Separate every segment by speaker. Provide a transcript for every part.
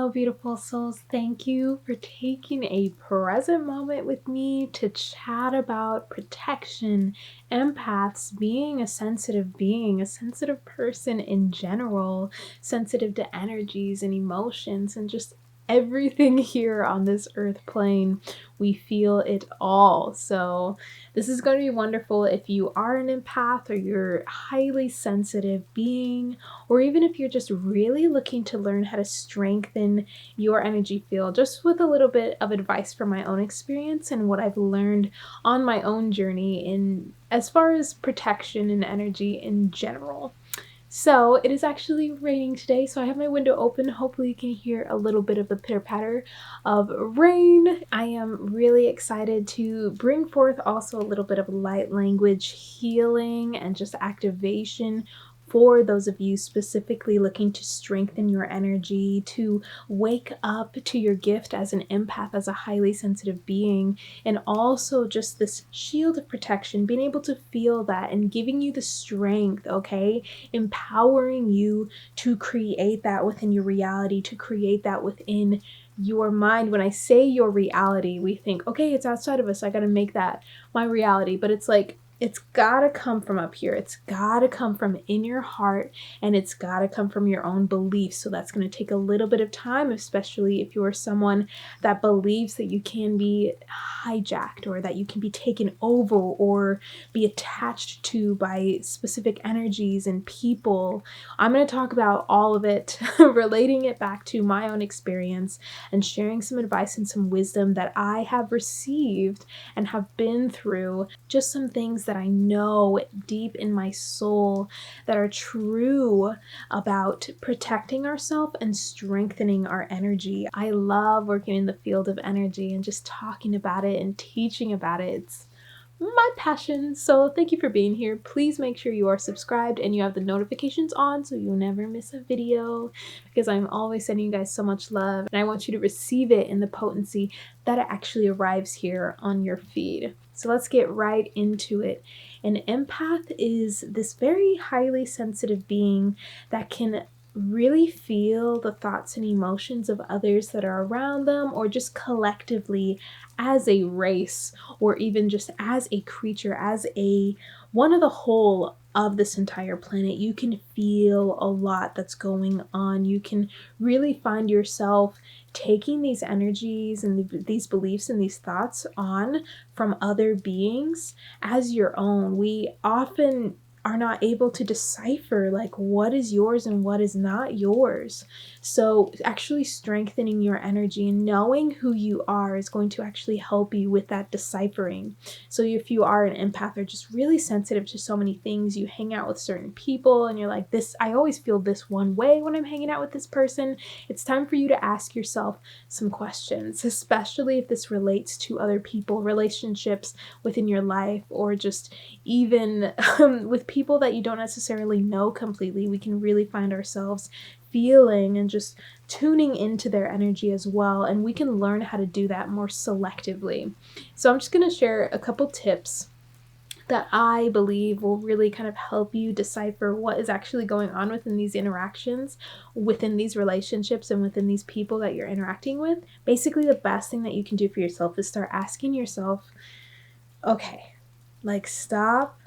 Speaker 1: Hello, beautiful souls. Thank you for taking a present moment with me to chat about protection, empaths, being a sensitive person in general, sensitive to energies and emotions, and just everything here on this earth plane. We feel it all. So this is going to be wonderful if you are an empath or you're a highly sensitive being, or even if you're just really looking to learn how to strengthen your energy field, just with a little bit of advice from my own experience and what I've learned on my own journey in as far as protection and energy in general. So it is actually raining today, so I have my window open. Hopefully you can hear a little bit of the pitter-patter of rain. I am really excited to bring forth also a little bit of light language healing and just activation for those of you specifically looking to strengthen your energy, to wake up to your gift as an empath, as a highly sensitive being, and also just this shield of protection, being able to feel that and giving you the strength, okay? Empowering you to create that within your reality, to create that within your mind. When I say your reality, we think, okay, it's outside of us, I gotta make that my reality. But it's like, it's gotta come from up here. It's gotta come from in your heart, and it's gotta come from your own beliefs. So that's gonna take a little bit of time, especially if you're someone that believes that you can be hijacked or that you can be taken over or be attached to by specific energies and people. I'm gonna talk about all of it, relating it back to my own experience and sharing some advice and some wisdom that I have received and have been through, just some things that I know deep in my soul that are true about protecting ourselves and strengthening our energy. I love working in the field of energy and just talking about it and teaching about it. It's my passion. So thank you for being here. Please make sure you are subscribed and you have the notifications on so you'll never miss a video, because I'm always sending you guys so much love and I want you to receive it in the potency that it actually arrives here on your feed. So let's get right into it. An empath is this very highly sensitive being that can really feel the thoughts and emotions of others that are around them, or just collectively as a race, or even just as a creature, as a one of the whole of this entire planet. You can feel a lot that's going on. You can really find yourself taking these energies and these beliefs and these thoughts on from other beings as your own. We often are not able to decipher like what is yours and what is not yours. So actually strengthening your energy and knowing who you are is going to actually help you with that deciphering. So if you are an empath or just really sensitive to so many things, you hang out with certain people and you're like, this, I always feel this one way when I'm hanging out with this person. It's time for you to ask yourself some questions, especially if this relates to other people, relationships within your life, or just even with people that you don't necessarily know completely. We can really find ourselves feeling and just tuning into their energy as well, and we can learn how to do that more selectively. So I'm just going to share a couple tips that I believe will really kind of help you decipher what is actually going on within these interactions, within these relationships, and within these people that you're interacting with. Basically, the best thing that you can do for yourself is start asking yourself, okay, like stop,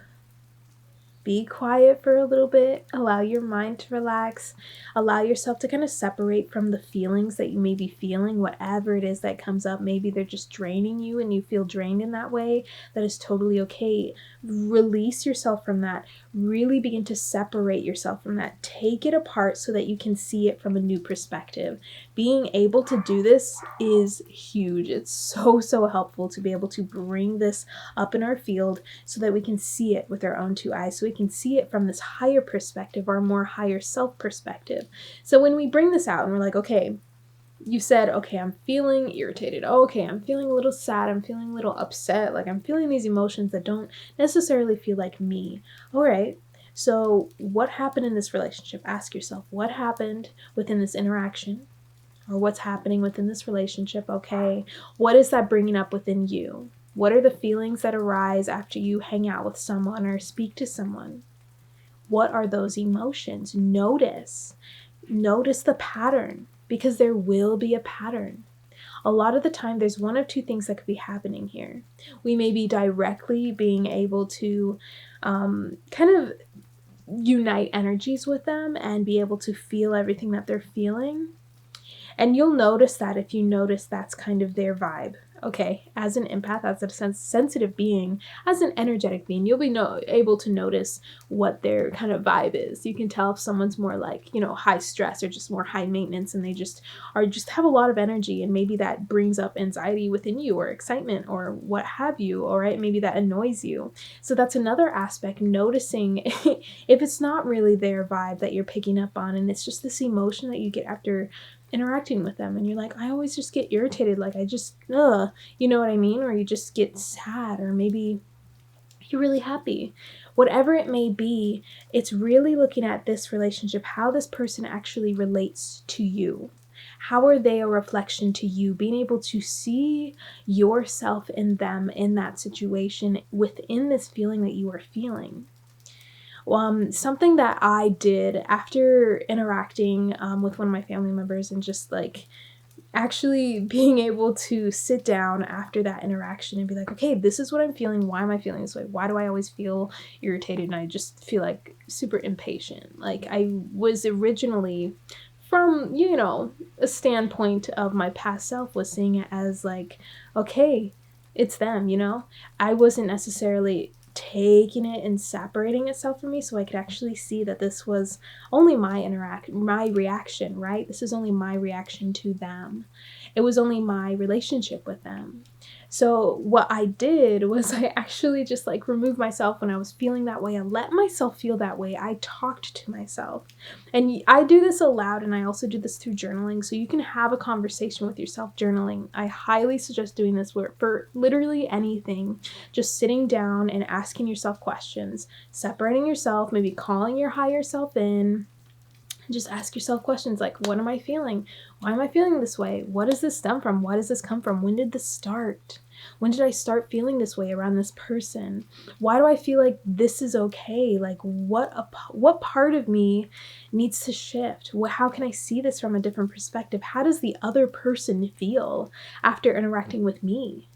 Speaker 1: be quiet for a little bit, allow your mind to relax, allow yourself to kind of separate from the feelings that you may be feeling, whatever it is that comes up. Maybe they're just draining you and you feel drained in that way. That is totally okay. Release yourself from that. Really begin to separate yourself from that. Take it apart so that you can see it from a new perspective. Being able to do this is huge. It's so helpful to be able to bring this up in our field so that we can see it with our own two eyes, so we can see it from this higher perspective, our more higher self perspective. So when we bring this out and we're like, okay, you said, okay, I'm feeling irritated. Okay, I'm feeling a little sad. I'm feeling a little upset. Like I'm feeling these emotions that don't necessarily feel like me. All right. So what happened in this relationship? Ask yourself, what happened within this interaction? Or what's happening within this relationship? Okay. What is that bringing up within you? What are the feelings that arise after you hang out with someone or speak to someone? What are those emotions? Notice the pattern. because there will be a pattern. A lot of the time, there's one of two things that could be happening here. We may be directly being able to kind of unite energies with them and be able to feel everything that they're feeling. And you'll notice that if you notice that's kind of their vibe. Okay, as an empath, as a sensitive being, as an energetic being, you'll be able to notice what their kind of vibe is. You can tell if someone's more like, high stress or just more high maintenance, and they just have a lot of energy, and maybe that brings up anxiety within you or excitement or what have you, all right? Maybe that annoys you. So that's another aspect, noticing if it's not really their vibe that you're picking up on, and it's just this emotion that you get after interacting with them, and you're like, I always just get irritated, like I just you know what I mean? Or you just get sad, or maybe you're really happy. Whatever it may be, it's really looking at this relationship, how this person actually relates to you. How are they a reflection to you? Being able to see yourself in them in that situation within this feeling that you are feeling. Something that I did after interacting with one of my family members, and just like actually being able to sit down after that interaction and be like, okay, this is what I'm feeling. Why am I feeling this way? Why do I always feel irritated and I just feel like super impatient? Like, I was originally, from, a standpoint of my past self, was seeing it as like, okay, it's them, I wasn't necessarily taking it and separating itself from me, so I could actually see that this was only my reaction, right? This is only my reaction to them. It was only my relationship with them. So what I did was I actually just like removed myself when I was feeling that way. I let myself feel that way. I talked to myself. And I do this aloud, and I also do this through journaling. So you can have a conversation with yourself journaling. I highly suggest doing this for literally anything. Just sitting down and asking yourself questions, separating yourself, maybe calling your higher self in. Just ask yourself questions like, what am I feeling? Why am I feeling this way? What does this stem from? Why does this come from? When did this start? When did I start feeling this way around this person? Why do I feel like this is okay? Like, what part of me needs to shift? How can I see this from a different perspective? How does the other person feel after interacting with me?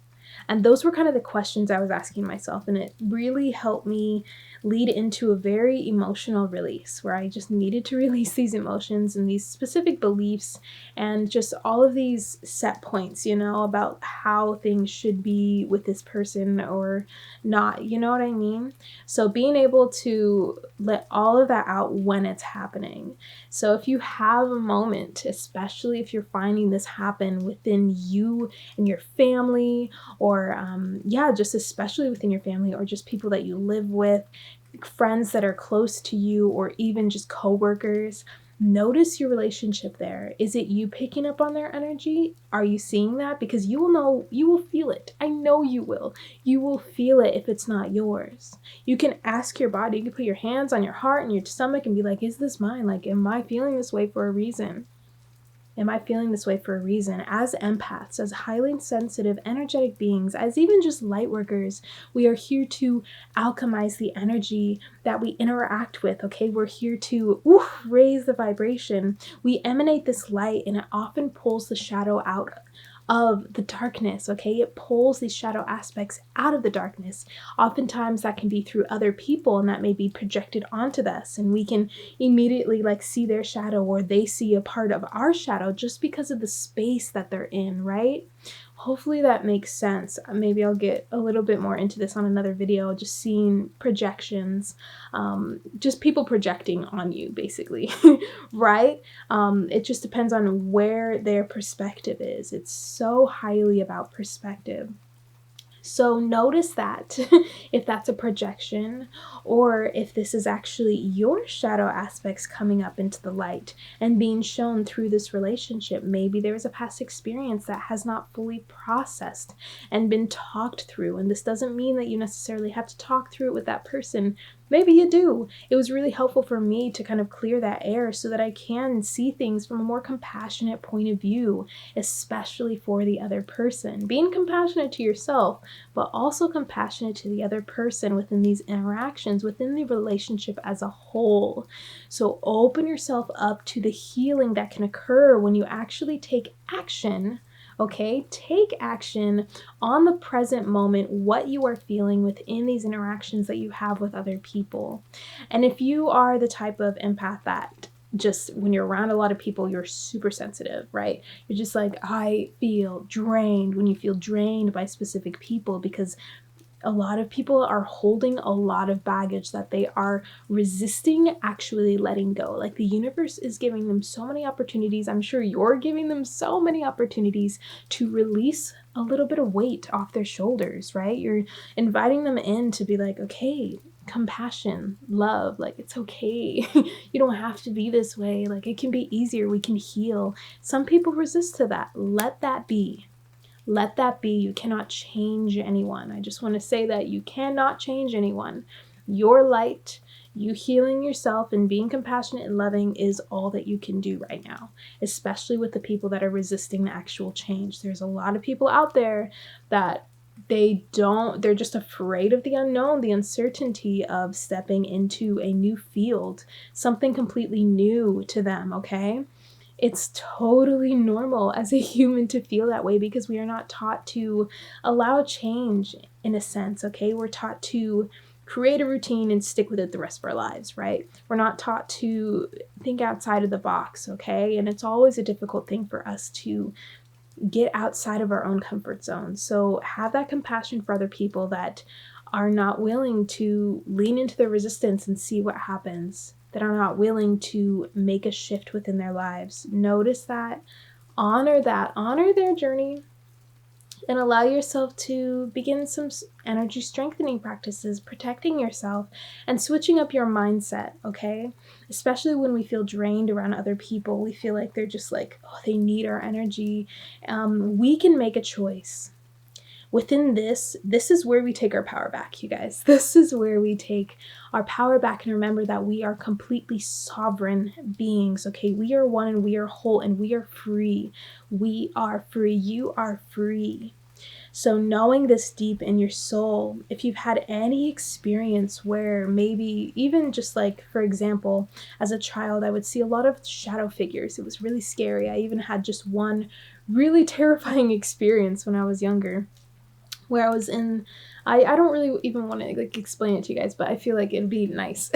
Speaker 1: And those were kind of the questions I was asking myself, and it really helped me lead into a very emotional release, where I just needed to release these emotions and these specific beliefs and just all of these set points, about how things should be with this person or not, you know what I mean? So being able to let all of that out when it's happening. So if you have a moment, especially if you're finding this happen within you and your family, or just especially within your family, or just people that you live with, friends that are close to you, or even just coworkers, notice your relationship there. Is it you picking up on their energy? Are you seeing that? Because you will know, you will feel it. I know you will. You will feel it if it's not yours. You can ask your body, you can put your hands on your heart and your stomach and be like, is this mine? Like, am I feeling this way for a reason? Am I feeling this way for a reason? As empaths, as highly sensitive, energetic beings, as even just light workers, we are here to alchemize the energy that we interact with, okay? We're here to raise the vibration. We emanate this light, and it often pulls the shadow out of the darkness, okay? It pulls these shadow aspects out of the darkness. Oftentimes that can be through other people, and that may be projected onto us, and we can immediately see their shadow, or they see a part of our shadow just because of the space that they're in, right? Hopefully that makes sense. Maybe I'll get a little bit more into this on another video, just seeing projections, just people projecting on you, basically, right? It just depends on where their perspective is. It's so highly about perspective. So notice that if that's a projection, or if this is actually your shadow aspects coming up into the light and being shown through this relationship. Maybe there was a past experience that has not fully processed and been talked through. And this doesn't mean that you necessarily have to talk through it with that person. Maybe you do. It was really helpful for me to kind of clear that air so that I can see things from a more compassionate point of view, especially for the other person. Being compassionate to yourself, but also compassionate to the other person within these interactions, within the relationship as a whole. So open yourself up to the healing that can occur when you actually take action. Okay, take action on the present moment, what you are feeling within these interactions that you have with other people. And if you are the type of empath that just when you're around a lot of people, you're super sensitive, right? You're just like, I feel drained when you feel drained by specific people because a lot of people are holding a lot of baggage that they are resisting actually letting go. Like the universe is giving them so many opportunities. I'm sure you're giving them so many opportunities to release a little bit of weight off their shoulders, right? You're inviting them in to be like, okay, compassion, love, like it's okay. You don't have to be this way. Like it can be easier. We can heal. Some people resist to that. Let that be. Let that be. You cannot change anyone. I just want to say that you cannot change anyone. Your light, you healing yourself and being compassionate and loving is all that you can do right now, especially with the people that are resisting the actual change. There's a lot of people out there that they're just afraid of the unknown, the uncertainty of stepping into a new field, something completely new to them, okay? It's totally normal as a human to feel that way because we are not taught to allow change in a sense, okay? We're taught to create a routine and stick with it the rest of our lives, right? We're not taught to think outside of the box, okay? And it's always a difficult thing for us to get outside of our own comfort zone. So have that compassion for other people that are not willing to lean into their resistance and see what happens, that are not willing to make a shift within their lives. Notice that, honor their journey, and allow yourself to begin some energy strengthening practices, protecting yourself and switching up your mindset, okay? Especially when we feel drained around other people, we feel like they're just like, oh, they need our energy. We can make a choice. Within this is where we take our power back, you guys. This is where we take our power back and remember that we are completely sovereign beings, okay? We are one and we are whole and we are free. We are free. You are free. So knowing this deep in your soul, if you've had any experience where maybe even just like, for example, as a child, I would see a lot of shadow figures. It was really scary. I even had just one really terrifying experience when I was younger, where I was in, I don't really even want to like explain it to you guys, but I feel like it'd be nice.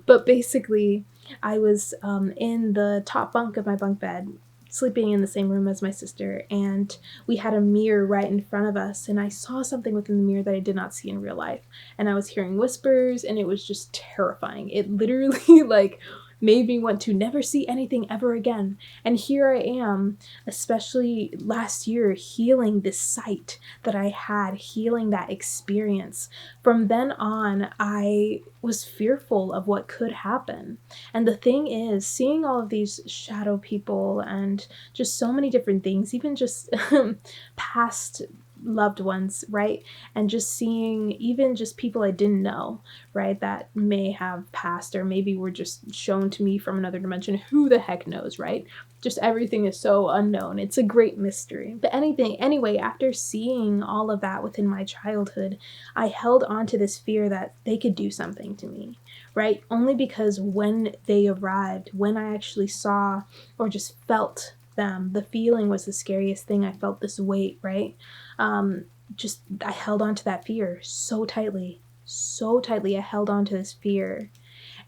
Speaker 1: But basically, I was in the top bunk of my bunk bed, sleeping in the same room as my sister, and we had a mirror right in front of us, and I saw something within the mirror that I did not see in real life, and I was hearing whispers, and it was just terrifying. It literally like made me want to never see anything ever again. And here I am, especially last year, healing this sight that I had, healing that experience. From then on, I was fearful of what could happen. And the thing is, seeing all of these shadow people and just so many different things, even just past loved ones, right? And just seeing even just people I didn't know, right, that may have passed or maybe were just shown to me from another dimension. Who the heck knows, right? Just everything is so unknown. It's a great mystery. But anyway, after seeing all of that within my childhood, I held on to this fear that they could do something to me, right? Only because when they arrived, when I actually saw or just felt them, the feeling was the scariest thing. I felt this weight, right? I held on to that fear so tightly. I held on to this fear.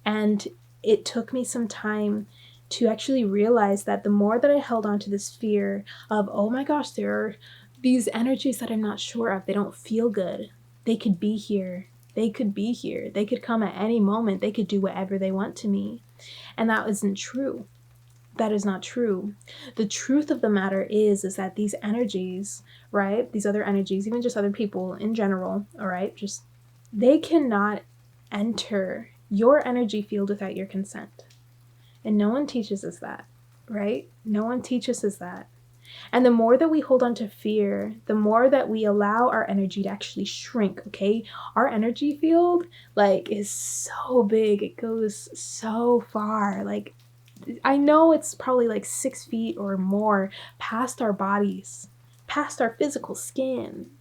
Speaker 1: And it took me some time to actually realize that the more that I held on to this fear of, oh my gosh, there are these energies that I'm not sure of. They don't feel good. They could be here. They could be here. They could come at any moment. They could do whatever they want to me. And that isn't true. That is not true. The truth of the matter is that these energies, right, these other energies, even just other people in general, all right, just they cannot enter your energy field without your consent. And no one teaches us that, right? No one teaches us that. And the more that we hold on to fear, the more that we allow our energy to actually shrink, okay? Our energy field, is so big. It goes so far. I know it's probably 6 feet or more past our bodies, past our physical skin.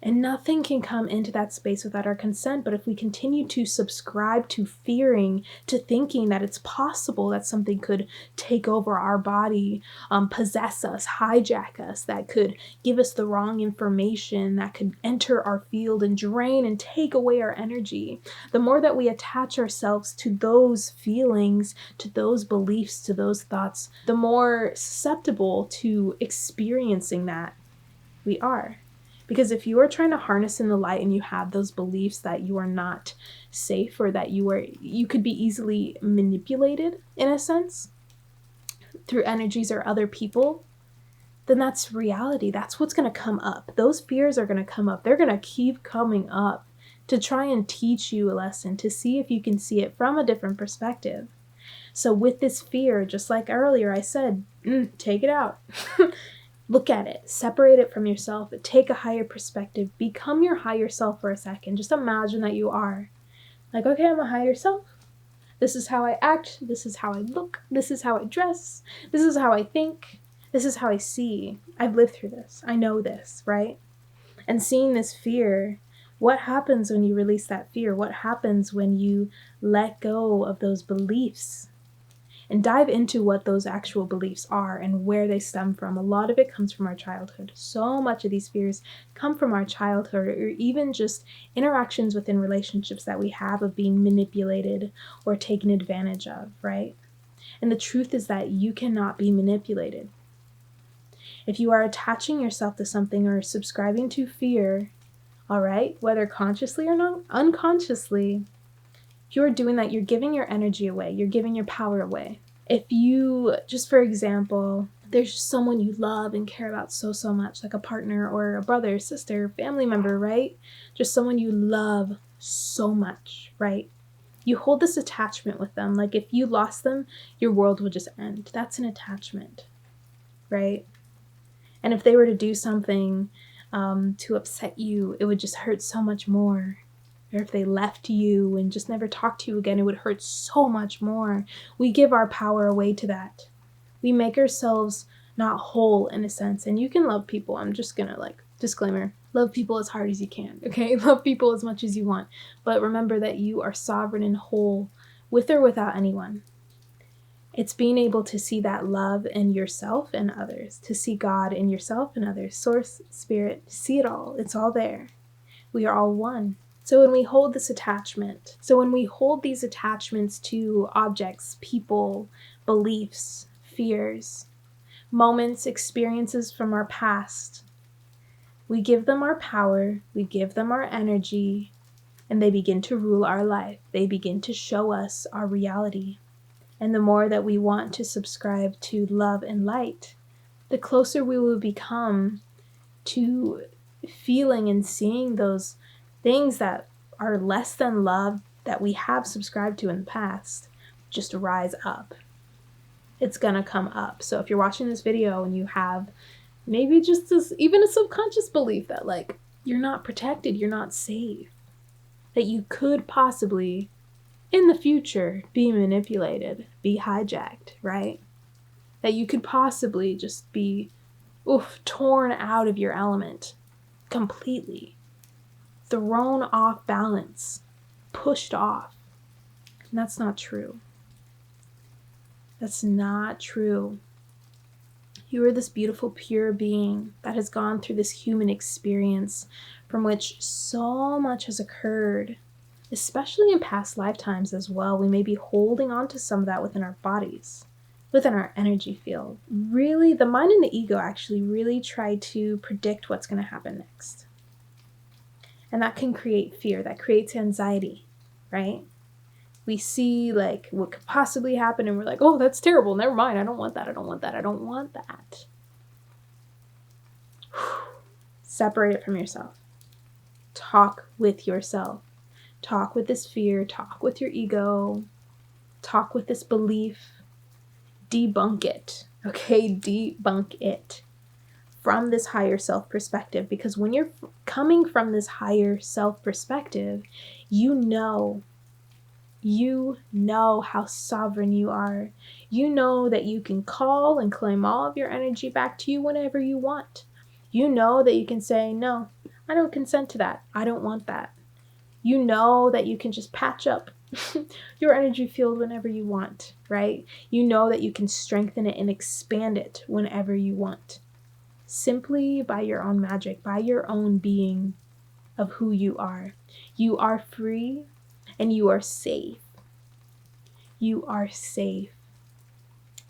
Speaker 1: And nothing can come into that space without our consent. But if we continue to subscribe to fearing, to thinking that it's possible that something could take over our body, possess us, hijack us, that could give us the wrong information, that could enter our field and drain and take away our energy, the more that we attach ourselves to those feelings, to those beliefs, to those thoughts, the more susceptible to experiencing that we are. Because if you are trying to harness in the light and you have those beliefs that you are not safe, or that you could be easily manipulated in a sense through energies or other people, then that's reality. That's what's going to come up. Those fears are going to come up. They're going to keep coming up to try and teach you a lesson, to see if you can see it from a different perspective. So with this fear, just like earlier I said, take it out. Look at it, separate it from yourself, take a higher perspective, become your higher self for a second. Just imagine that you are. Okay, I'm a higher self. This is how I act. This is how I look. This is how I dress. This is how I think. This is how I see. I've lived through this. I know this, right? And seeing this fear, what happens when you release that fear? What happens when you let go of those beliefs? And dive into what those actual beliefs are and where they stem from. A lot of it comes from our childhood. So much of these fears come from our childhood, or even just interactions within relationships that we have of being manipulated or taken advantage of, right? And the truth is that you cannot be manipulated. If you are attaching yourself to something or subscribing to fear, all right, whether consciously or not, unconsciously, if you're doing that, you're giving your energy away. You're giving your power away. If you, just for example, there's just someone you love and care about so much, like a partner or a brother, sister, family member, right? Just someone you love so much, right? You hold this attachment with them. If you lost them, your world would just end. That's an attachment, right? And if they were to do something to upset you, it would just hurt so much more. Or if they left you and just never talked to you again, it would hurt so much more. We give our power away to that. We make ourselves not whole in a sense. And you can love people. I'm just gonna disclaimer, love people as hard as you can, okay? Love people as much as you want. But remember that you are sovereign and whole with or without anyone. It's being able to see that love in yourself and others, to see God in yourself and others, source, spirit, see it all. It's all there. We are all one. So when we hold these attachments to objects, people, beliefs, fears, moments, experiences from our past, we give them our power, we give them our energy, and they begin to rule our life. They begin to show us our reality. And the more that we want to subscribe to love and light, the closer we will become to feeling and seeing those things that are less than love that we have subscribed to in the past just rise up. It's gonna come up. So if you're watching this video and you have maybe just even a subconscious belief that you're not protected, you're not safe, that you could possibly in the future be manipulated, be hijacked, right? That you could possibly just be torn out of your element completely, thrown off balance, pushed off. And that's not true. That's not true. You are this beautiful, pure being that has gone through this human experience from which so much has occurred, especially in past lifetimes as well. We may be holding on to some of that within our bodies, within our energy field. Really, the mind and the ego actually really try to predict what's going to happen next. And that can create fear, that creates anxiety, right? We see what could possibly happen and we're like, oh, that's terrible. Never mind. I don't want that. I don't want that. I don't want that. Separate it from yourself. Talk with yourself. Talk with this fear. Talk with your ego. Talk with this belief. Debunk it. Okay, debunk it from this higher self perspective, because when you're coming from this higher self perspective, you know how sovereign you are. You know that you can call and claim all of your energy back to you whenever you want. You know that you can say, no, I don't consent to that. I don't want that. You know that you can just patch up your energy field whenever you want, right? You know that you can strengthen it and expand it whenever you want, simply by your own magic, by your own being of who you are. You are free and you are safe. You are safe.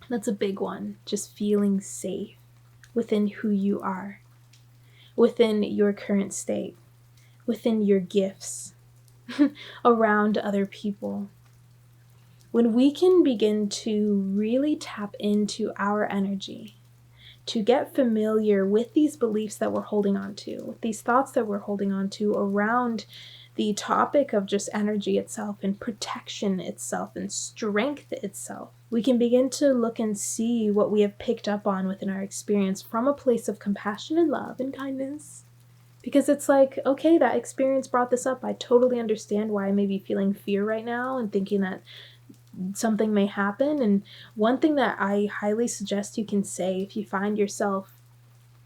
Speaker 1: That's a big one. Just feeling safe within who you are, within your current state, within your gifts, around other people. When we can begin to really tap into our energy, to get familiar with these beliefs that we're holding on to, with these thoughts that we're holding on to around the topic of just energy itself and protection itself and strength itself, we can begin to look and see what we have picked up on within our experience from a place of compassion and love and kindness. Because it's like, okay, that experience brought this up. I totally understand why I may be feeling fear right now and thinking that something may happen. And one thing that I highly suggest you can say if you find yourself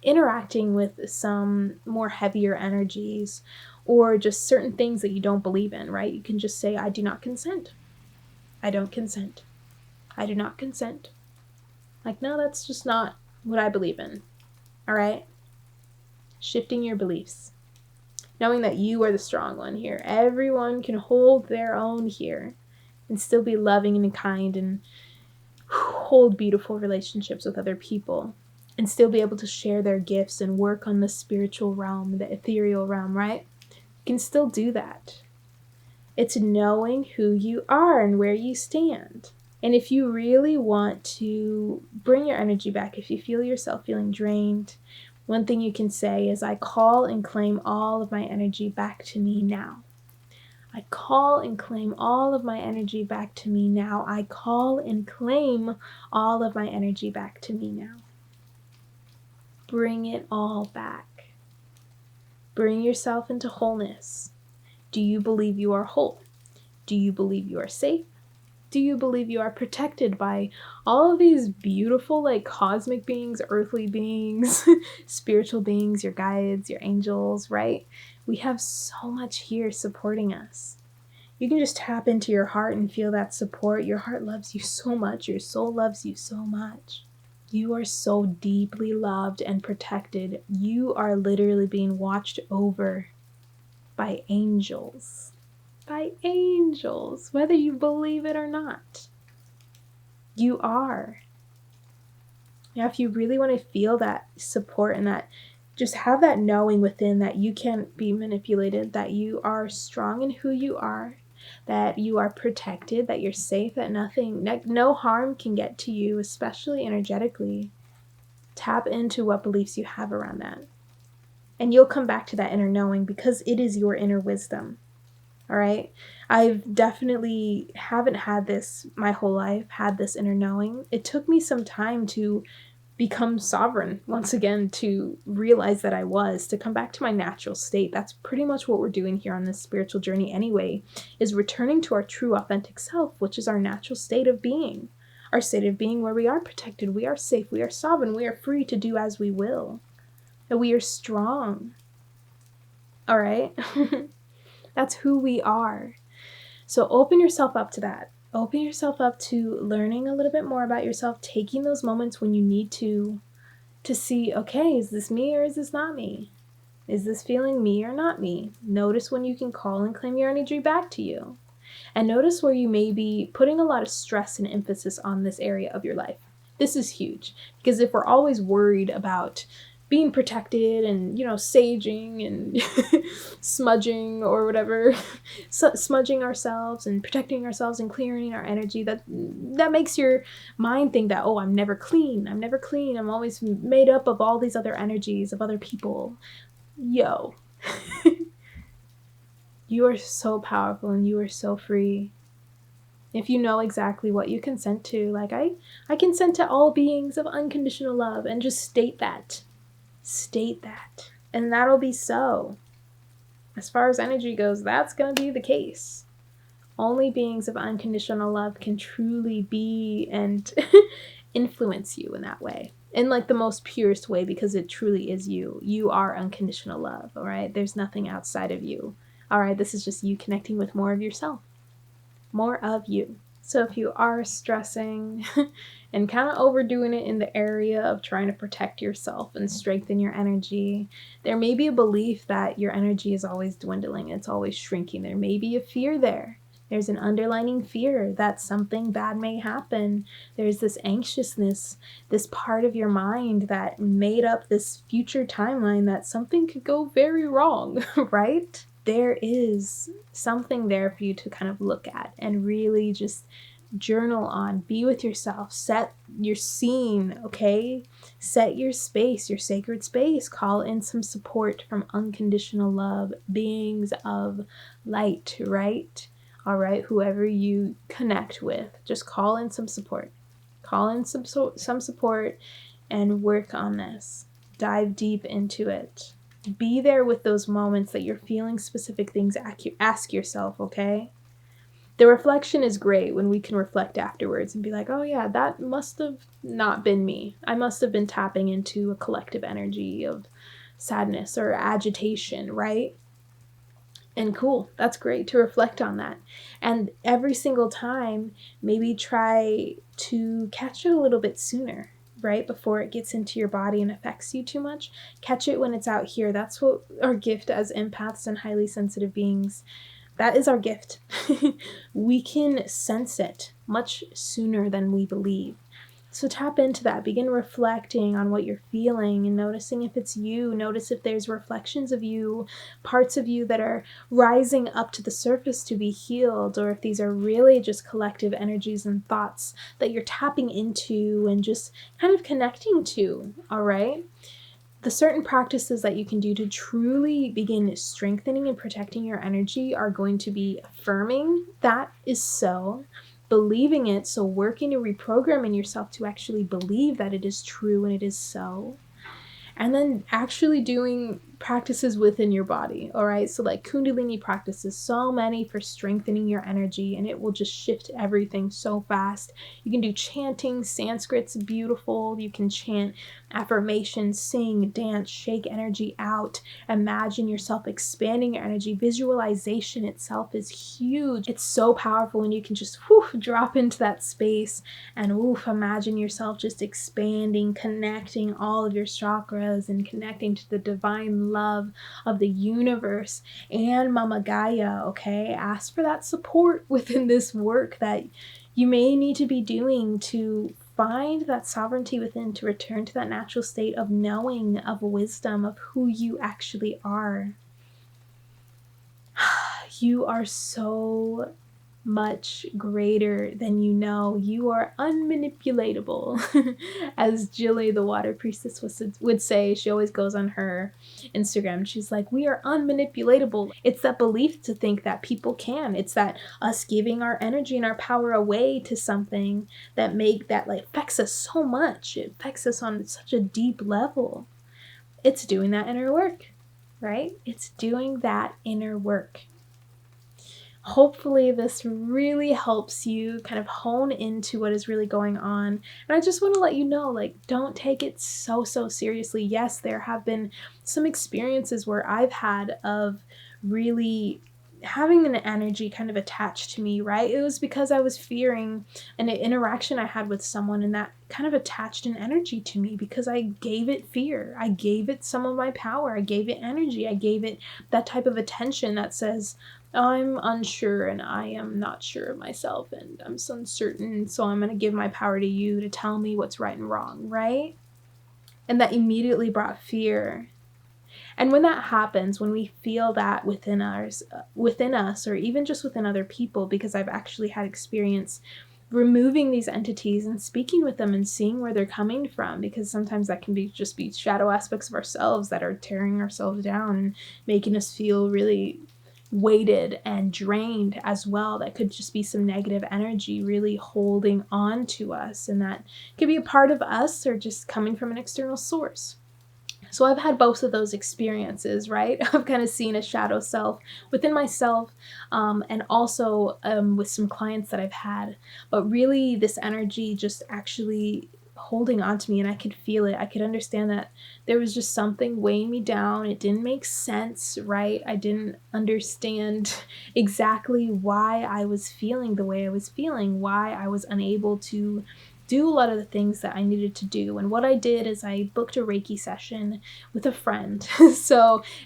Speaker 1: interacting with some more heavier energies or just certain things that you don't believe in, right? You can just say, I do not consent. I don't consent. I do not consent. Like, no, that's just not what I believe in. All right? Shifting your beliefs. Knowing that you are the strong one here. Everyone can hold their own here and still be loving and kind and hold beautiful relationships with other people and still be able to share their gifts and work on the spiritual realm, the ethereal realm, right? You can still do that. It's knowing who you are and where you stand. And if you really want to bring your energy back, if you feel yourself feeling drained, one thing you can say is, I call and claim all of my energy back to me now. I call and claim all of my energy back to me now. I call and claim all of my energy back to me now. Bring it all back. Bring yourself into wholeness. Do you believe you are whole? Do you believe you are safe? Do you believe you are protected by all of these beautiful, like, cosmic beings, earthly beings, spiritual beings, your guides, your angels, right? We have so much here supporting us. You can just tap into your heart and feel that support. Your heart loves you so much. Your soul loves you so much. You are so deeply loved and protected. You are literally being watched over by angels. By angels, whether you believe it or not. You are. Now, if you really want to feel that support and that, just have that knowing within that you can't be manipulated, that you are strong in who you are, that you are protected, that you're safe, that no harm can get to you, especially energetically. Tap into what beliefs you have around that. And you'll come back to that inner knowing because it is your inner wisdom. All right. I've definitely haven't had this my whole life, had this inner knowing. It took me some time to become sovereign once again, to realize that I was, to come back to my natural state. That's pretty much what we're doing here on this spiritual journey anyway, is returning to our true authentic self, which is our natural state of being. Our state of being where we are protected, we are safe, we are sovereign, we are free to do as we will. And we are strong. All right? That's who we are. So open yourself up to that. Open yourself up to learning a little bit more about yourself, taking those moments when you need to see, okay, is this me or is this not me? Is this feeling me or not me? Notice when you can call and claim your energy back to you. And notice where you may be putting a lot of stress and emphasis on this area of your life. This is huge, because if we're always worried about being protected and, saging and smudging or whatever, smudging ourselves and protecting ourselves and clearing our energy, that makes your mind think that, oh, I'm never clean. I'm always made up of all these other energies of other people. Yo. You are so powerful and you are so free. If you know exactly what you consent to, like I consent to all beings of unconditional love, and just state that. State that. And that'll be so. As far as energy goes, that's going to be the case. Only beings of unconditional love can truly be and influence you in that way. In like the most purest way, because it truly is you. You are unconditional love, all right? There's nothing outside of you. All right, this is just you connecting with more of yourself. More of you. So if you are stressing and kind of overdoing it in the area of trying to protect yourself and strengthen your energy, there may be a belief that your energy is always dwindling, it's always shrinking. There may be a fear there. There's an underlying fear that something bad may happen. There's this anxiousness, this part of your mind that made up this future timeline that something could go very wrong, right? There is something there for you to kind of look at and really just journal on. Be with yourself. Set your scene, okay? Set your space, your sacred space. Call in some support from unconditional love, beings of light, right? All right, whoever you connect with, just call in some support. Call in some support and work on this. Dive deep into it. Be there with those moments that you're feeling specific things. Ask yourself, okay? The reflection is great when we can reflect afterwards and be like, oh yeah, that must have not been me. I must have been tapping into a collective energy of sadness or agitation, right? And cool, that's great to reflect on that. And every single time, maybe try to catch it a little bit sooner, right? Before it gets into your body and affects you too much. Catch it when it's out here. That's what our gift as empaths and highly sensitive beings, that is our gift. We can sense it much sooner than we believe. So tap into that. Begin reflecting on what you're feeling and noticing if it's you. Notice if there's reflections of you, parts of you that are rising up to the surface to be healed, or if these are really just collective energies and thoughts that you're tapping into and just kind of connecting to, all right? The certain practices that you can do to truly begin strengthening and protecting your energy are going to be affirming that is so, believing it, so working to reprogramming yourself to actually believe that it is true and it is so, and then actually doing practices within your body, all right? So like Kundalini practices, so many for strengthening your energy, and it will just shift everything so fast. You can do chanting. Sanskrit's beautiful. You can chant affirmations, sing, dance, shake energy out, imagine yourself expanding your energy. Visualization itself is huge. It's so powerful when you can just drop into that space and imagine yourself just expanding, connecting all of your chakras and connecting to the divine love of the universe and Mama Gaia, okay? Ask for that support within this work that you may need to be doing to find that sovereignty within, to return to that natural state of knowing, of wisdom, of who you actually are. You are so much greater than you know. You are unmanipulatable. As Jilly, the water priestess, would say. She always goes on her Instagram. She's like, we are unmanipulatable. It's that belief to think that people can. It's that us giving our energy and our power away to something that affects us so much. It affects us on such a deep level. It's doing that inner work, right? It's doing that inner work. Hopefully this really helps you kind of hone into what is really going on. And I just want to let you know, like, don't take it so seriously. Yes, there have been some experiences where I've had of really having an energy kind of attached to me, right? It was because I was fearing an interaction I had with someone, and that kind of attached an energy to me because I gave it fear. I gave it some of my power. I gave it energy. I gave it that type of attention that says, I'm unsure and I am not sure of myself and I'm so uncertain, so I'm going to give my power to you to tell me what's right and wrong, right? And that immediately brought fear. And when that happens, when we feel that within us, or even just within other people, because I've actually had experience removing these entities and speaking with them and seeing where they're coming from, because sometimes that can be shadow aspects of ourselves that are tearing ourselves down and making us feel really weighted and drained as well. That could just be some negative energy really holding on to us, and that could be a part of us or just coming from an external source. So I've had both of those experiences, right? I've kind of seen a shadow self within myself, and also with some clients that I've had. But really, this energy just actually holding on to me, and I could feel it. I could understand that there was just something weighing me down. It didn't make sense, right? I didn't understand exactly why I was feeling the way I was feeling, why I was unable to do a lot of the things that I needed to do. And what I did is I booked a Reiki session with a friend.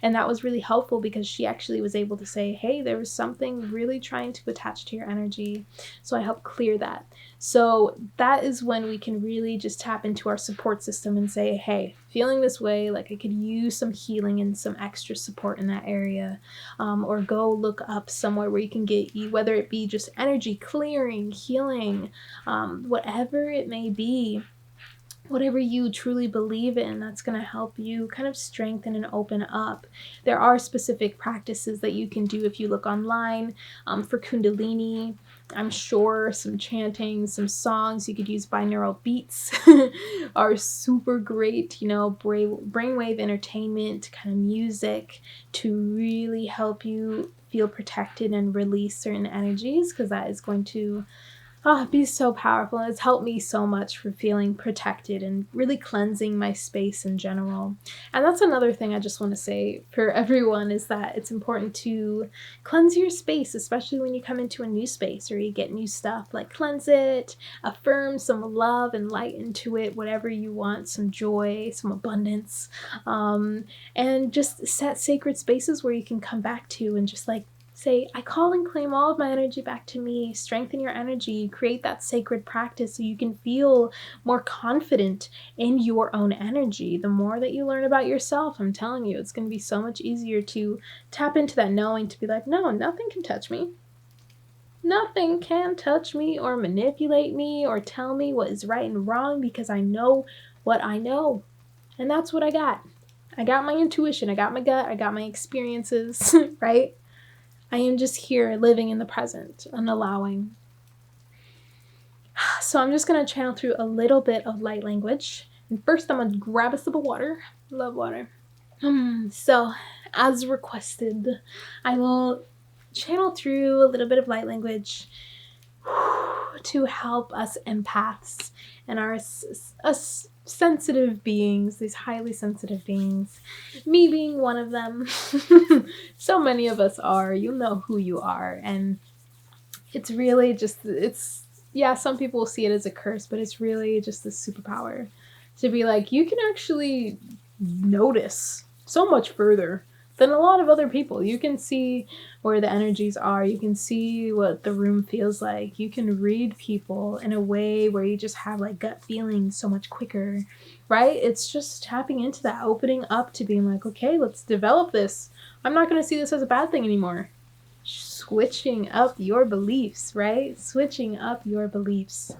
Speaker 1: And that was really helpful because she actually was able to say, hey, there was something really trying to attach to your energy. So I helped clear that. So that is when we can really just tap into our support system and say, hey, feeling this way, like I could use some healing and some extra support in that area. Or go look up somewhere where you can get, whether it be just energy clearing, healing, whatever it may be, whatever you truly believe in, that's going to help you kind of strengthen and open up. There are specific practices that you can do if you look online for Kundalini. I'm sure some chanting, some songs, you could use binaural beats are super great, brainwave entertainment, kind of music to really help you feel protected and release certain energies, because that is going to be so powerful. And it's helped me so much for feeling protected and really cleansing my space in general. And that's another thing I just want to say for everyone, is that it's important to cleanse your space, especially when you come into a new space or you get new stuff. Like, cleanse it, affirm some love and light into it, whatever you want, some joy, some abundance, and just set sacred spaces where you can come back to and just like say, I call and claim all of my energy back to me. Strengthen your energy. Create that sacred practice so you can feel more confident in your own energy. The more that you learn about yourself, I'm telling you, it's going to be so much easier to tap into that knowing, to be like, no, nothing can touch me. Nothing can touch me or manipulate me or tell me what is right and wrong, because I know what I know. And that's what I got. I got my intuition. I got my gut. I got my experiences, right? I am just here living in the present and allowing. So I'm just going to channel through a little bit of light language. And first I'm going to grab a sip of water. Love water. So as requested, I will channel through a little bit of light language to help us empaths and us sensitive beings, these highly sensitive beings, me being one of them. So many of us are. You know who you are, and it's really just, some people will see it as a curse, but it's really just a superpower to be like, you can actually notice so much further than a lot of other people. You can see where the energies are. You can see what the room feels like. You can read people in a way where you just have like gut feelings so much quicker, right? It's just tapping into that, opening up to being like, okay, let's develop this. I'm not going to see this as a bad thing anymore. Switching up your beliefs, right? Switching up your beliefs.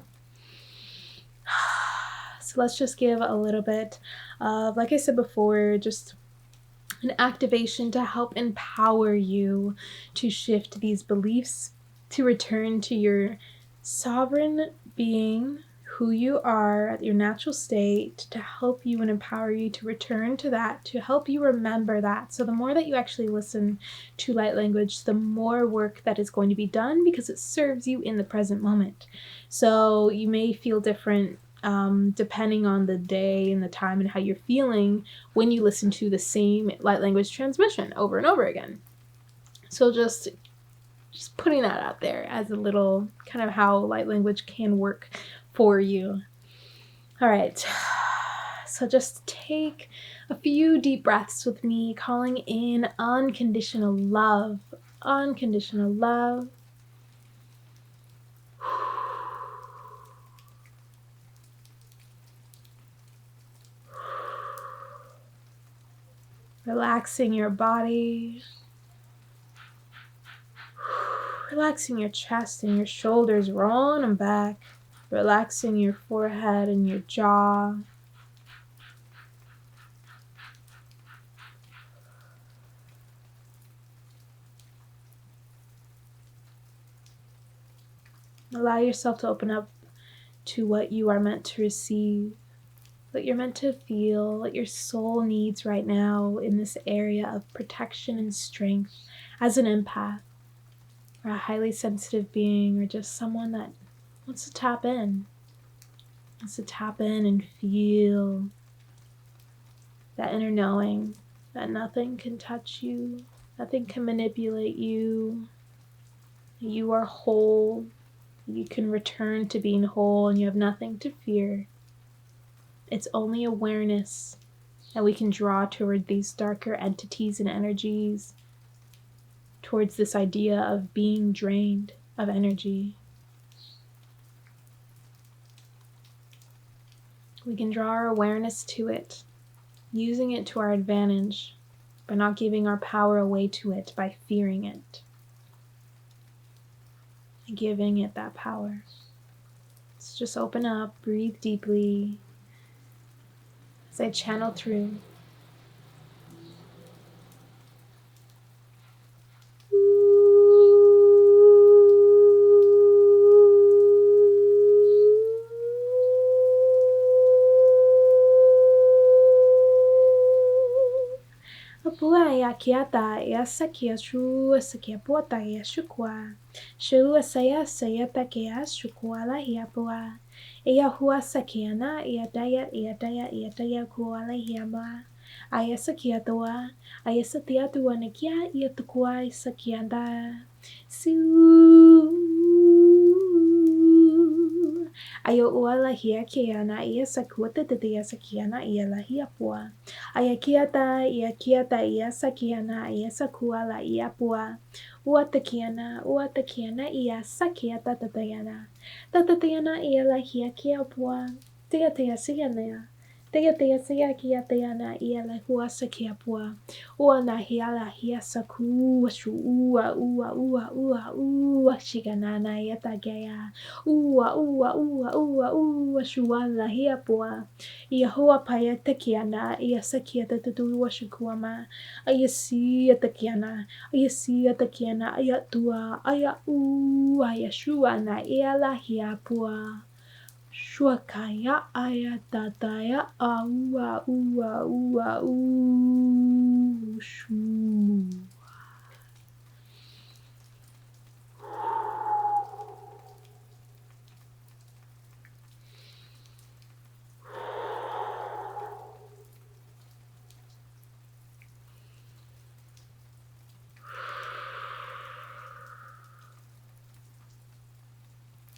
Speaker 1: So let's just give a little bit of, like I said before, just an activation to help empower you to shift these beliefs, to return to your sovereign being, who you are at your natural state, to help you and empower you to return to that, to help you remember that. So the more that you actually listen to light language, the more work that is going to be done, because it serves you in the present moment. So you may feel different depending on the day and the time and how you're feeling when you listen to the same light language transmission over and over again. So just putting that out there as a little kind of how light language can work for you. All right. So just take a few deep breaths with me, calling in unconditional love. Unconditional love. Relaxing your body. Relaxing your chest and your shoulders, rolling them back. Relaxing your forehead and your jaw. Allow yourself to open up to what you are meant to receive, what you're meant to feel, what your soul needs right now in this area of protection and strength as an empath, or a highly sensitive being, or just someone that wants to tap in. Wants to tap in and feel that inner knowing that nothing can touch you, nothing can manipulate you. You are whole. You can return to being whole and you have nothing to fear. It's only awareness that we can draw toward these darker entities and energies, towards this idea of being drained of energy. We can draw our awareness to it, using it to our advantage, but not giving our power away to it by fearing it, and giving it that power. So just open up, breathe deeply as I channel through. Apua ya kiata ya sakia shu sakia puata ya shukwa. Shu saya ta kia shukwa la hiapua. Ia hua sakia na ia daya kuala hiama. Aya sakia tua. Aya satia tua na kia ia tukua sakia da. Su. Ayo uala hia kia na ia sakuata tatia sakia na ia la hiapua. Ia kiata ia sakiana ia sakua la ia pua. Uatakiana ia sakiata tatayana ia la hia kia pua. Tia siana. Tia sia kia tiana ia la hua sakia pua. Ua na hia la hia saku shu ua shiganana ia tagaya. Ua shua la hia pua. Ia hoa paia te kiana, ia sakia te tutu wa shukuama, ia si te kiana, ia tua, ia shua na ia la hia pua. Shua kaya, ia tataya, shu.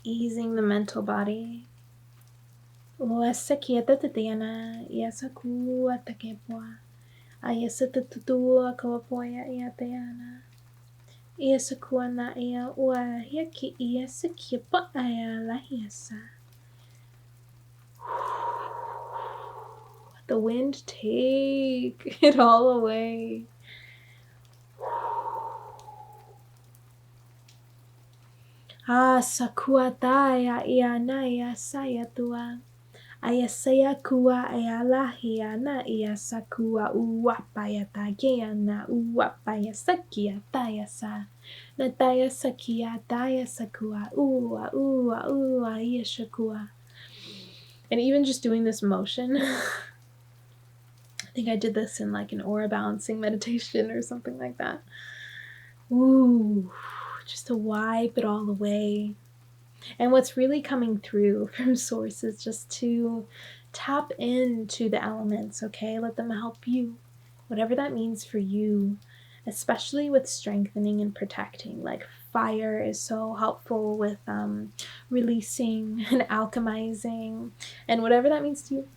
Speaker 1: Easing the mental body. Uasakieta tatiana, iasaku atakepua. Ayasatutua kawapoya iatayana. Iasakuana ia ua hiaki iasakipa aya lahiasa. Let the wind take it all away. Sakuataya ianaya sayatua. Ayasaya kua ayalahia na ia sakua uapaya tageana uapaya sakia tayasa. Nataya sakia taya sakua ua ia shakua. And even just doing this motion, I think I did this in like an aura balancing meditation or something like that. Ooh, just to wipe it all away. And what's really coming through from source is just to tap into the elements, okay? Let them help you, whatever that means for you, especially with strengthening and protecting. Like fire is so helpful with releasing and alchemizing, and whatever that means to you.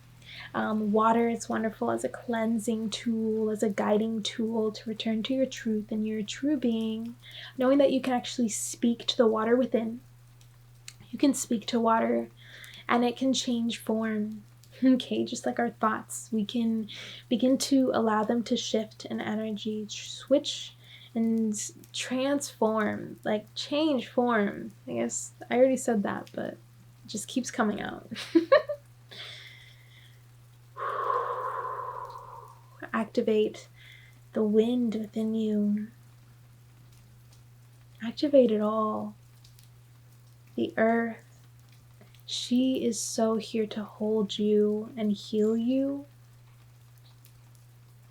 Speaker 1: Water is wonderful as a cleansing tool, as a guiding tool to return to your truth and your true being, knowing that you can actually speak to the water within. You can speak to water and it can change form, okay? Just like our thoughts, we can begin to allow them to shift in energy, switch and transform, like change form. I guess I already said that, but it just keeps coming out. Activate the wind within you. Activate it all. the earth. She is so here to hold you and heal you.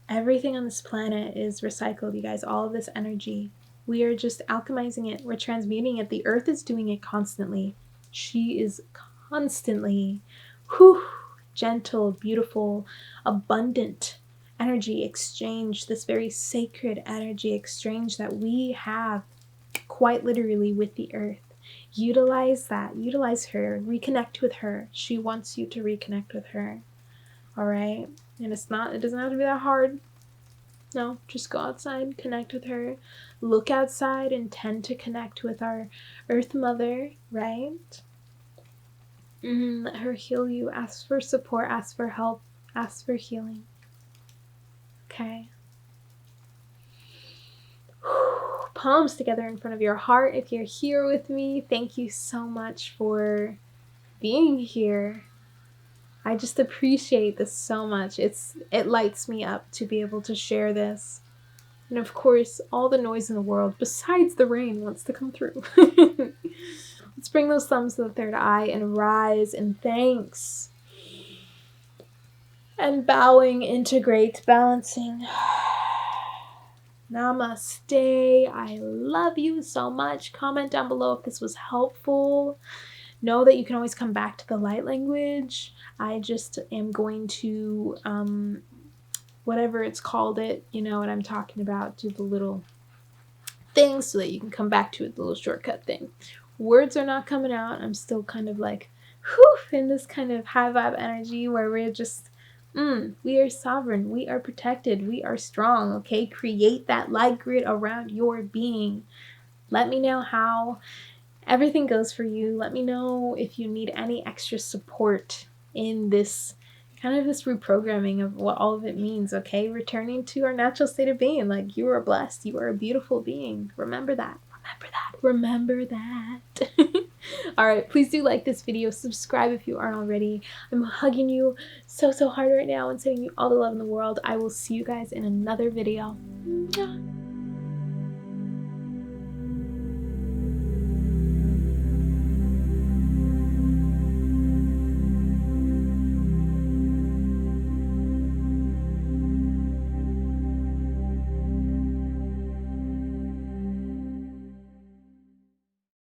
Speaker 1: Everything on this planet is recycled, you guys. All of this energy. We are just alchemizing it. We're transmuting it. The earth is doing it constantly. She is constantly gentle, beautiful, abundant energy exchange, this very sacred energy exchange that we have quite literally with the earth. Utilize that. Utilize her. Reconnect with her. She wants you to reconnect with her. All right? And it doesn't have to be that hard. No, just go outside, connect with her. Look outside and tend to connect with our Earth Mother, right? Let her heal you. Ask for support, ask for help, ask for healing. Okay. Palms together in front of your heart. If you're here with me, thank you so much for being here. I just appreciate this so much. It lights me up to be able to share this. And of course, all the noise in the world, besides the rain, wants to come through. Let's bring those thumbs to the third eye and rise in thanks. And bowing, integrate, balancing. Namaste. I love you so much. Comment down below if this was helpful. Know that you can always come back to the light language. I just am going to, whatever it's called you know what I'm talking about, do the little thing so that you can come back to it, the little shortcut thing. Words are not coming out. I'm still kind of like, in this kind of high vibe energy where we're just, we are sovereign, we are protected, we are strong, okay? Create that light grid around your being. Let me know how everything goes for you. Let me know if you need any extra support in this kind of this reprogramming of what all of it means, okay? Returning to our natural state of being. Like, you are blessed. You are a beautiful being. Remember that. Remember that. All right, please do like this video. Subscribe if you aren't already. I'm hugging you so hard right now and sending you all the love in the world. I will see you guys in another video.